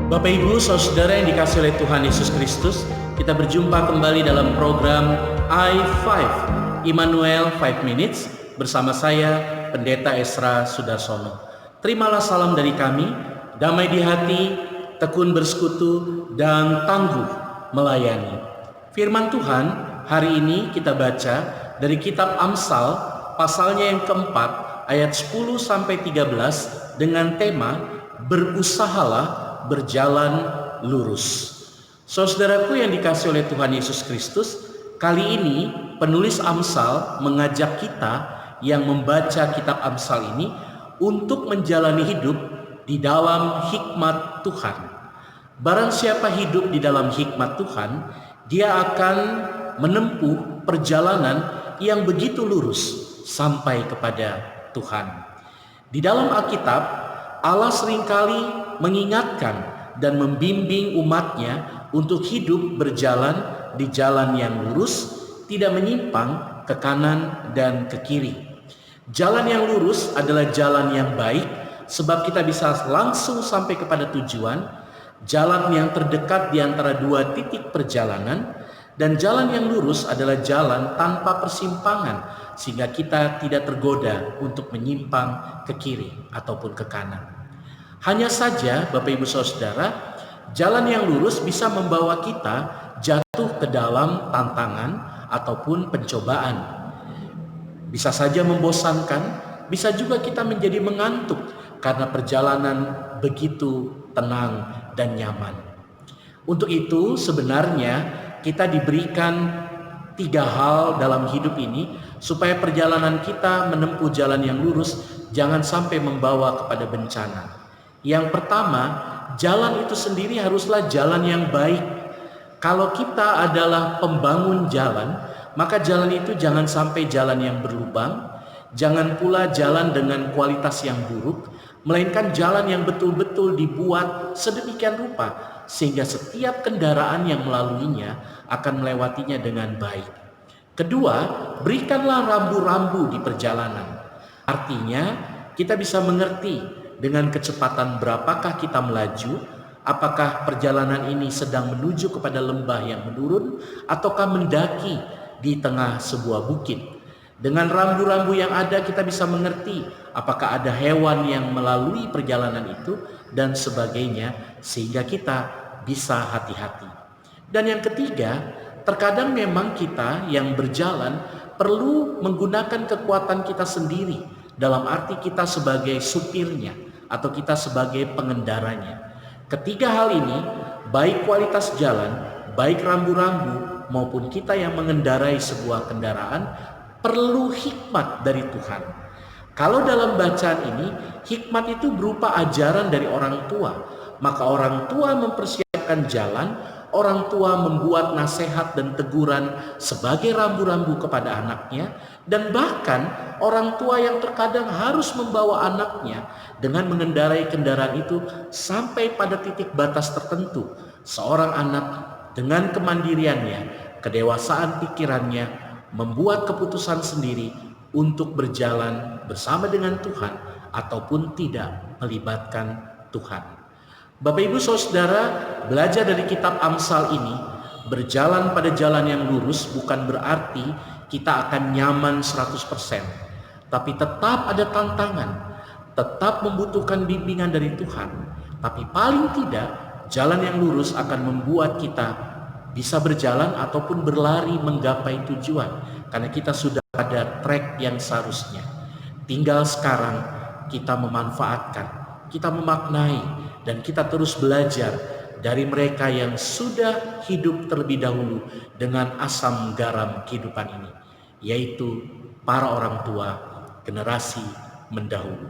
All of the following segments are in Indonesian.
Bapak Ibu, saudara yang dikasihi oleh Tuhan Yesus Kristus, kita berjumpa kembali dalam program I5, Immanuel 5 Minutes, bersama saya, Pendeta Esra Sudarsono. Terimalah salam dari kami, damai di hati, tekun bersekutu, dan tangguh melayani. Firman Tuhan hari ini kita baca dari kitab Amsal, pasalnya yang keempat, ayat 10-13, dengan tema berusahalah berjalan lurus. Saudaraku yang dikasihi oleh Tuhan Yesus Kristus, kali ini penulis Amsal mengajak kita yang membaca kitab Amsal ini untuk menjalani hidup di dalam hikmat Tuhan. Barang siapa hidup di dalam hikmat Tuhan, dia akan menempuh perjalanan yang begitu lurus sampai kepada Tuhan. Di dalam Alkitab, Allah seringkali mengingatkan dan membimbing umatnya untuk hidup berjalan di jalan yang lurus, tidak menyimpang ke kanan dan ke kiri. Jalan yang lurus adalah jalan yang baik, sebab kita bisa langsung sampai kepada tujuan. Jalan yang terdekat di antara dua titik perjalanan, dan jalan yang lurus adalah jalan tanpa persimpangan, sehingga kita tidak tergoda untuk menyimpang ke kiri ataupun ke kanan. Hanya saja Bapak Ibu Saudara, jalan yang lurus bisa membawa kita jatuh ke dalam tantangan ataupun pencobaan. Bisa saja membosankan, bisa juga kita menjadi mengantuk karena perjalanan begitu tenang dan nyaman. Untuk itu sebenarnya kita diberikan 3 hal dalam hidup ini supaya perjalanan kita menempuh jalan yang lurus jangan sampai membawa kepada bencana. Yang pertama, jalan itu sendiri haruslah jalan yang baik. Kalau kita adalah pembangun jalan, maka jalan itu jangan sampai jalan yang berlubang, jangan pula jalan dengan kualitas yang buruk, melainkan jalan yang betul-betul dibuat sedemikian rupa sehingga setiap kendaraan yang melaluinya akan melewatinya dengan baik. Kedua, berikanlah rambu-rambu di perjalanan. Artinya, kita bisa mengerti dengan kecepatan berapakah kita melaju, apakah perjalanan ini sedang menuju kepada lembah yang menurun ataukah mendaki di tengah sebuah bukit. Dengan rambu-rambu yang ada kita bisa mengerti apakah ada hewan yang melalui perjalanan itu dan sebagainya, sehingga kita bisa hati-hati. Dan yang ketiga, terkadang memang kita yang berjalan perlu menggunakan kekuatan kita sendiri, dalam arti kita sebagai supirnya atau kita sebagai pengendaranya. Ketiga hal ini, baik kualitas jalan, baik rambu-rambu maupun kita yang mengendarai sebuah kendaraan, perlu hikmat dari Tuhan. Kalau dalam bacaan ini, hikmat itu berupa ajaran dari orang tua. Maka orang tua mempersiapkan jalan, orang tua membuat nasihat dan teguran sebagai rambu-rambu kepada anaknya, dan bahkan orang tua yang terkadang harus membawa anaknya dengan mengendarai kendaraan itu sampai pada titik batas tertentu. Seorang anak dengan kemandiriannya, kedewasaan pikirannya, membuat keputusan sendiri untuk berjalan bersama dengan Tuhan ataupun tidak melibatkan Tuhan. Bapak Ibu Saudara, belajar dari kitab Amsal ini, berjalan pada jalan yang lurus bukan berarti kita akan nyaman 100%, tapi tetap ada tantangan, tetap membutuhkan bimbingan dari Tuhan. Tapi paling tidak, jalan yang lurus akan membuat kita bisa berjalan ataupun berlari menggapai tujuan, karena kita sudah pada trek yang seharusnya. Tinggal sekarang kita memanfaatkan, kita memaknai, dan kita terus belajar dari mereka yang sudah hidup terlebih dahulu dengan asam garam kehidupan ini, yaitu para orang tua generasi mendahulu.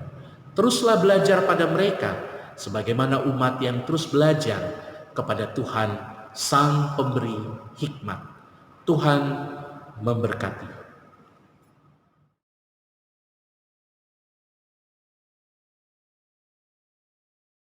Teruslah belajar pada mereka sebagaimana umat yang terus belajar kepada Tuhan Sang Pemberi Hikmat. Tuhan memberkati.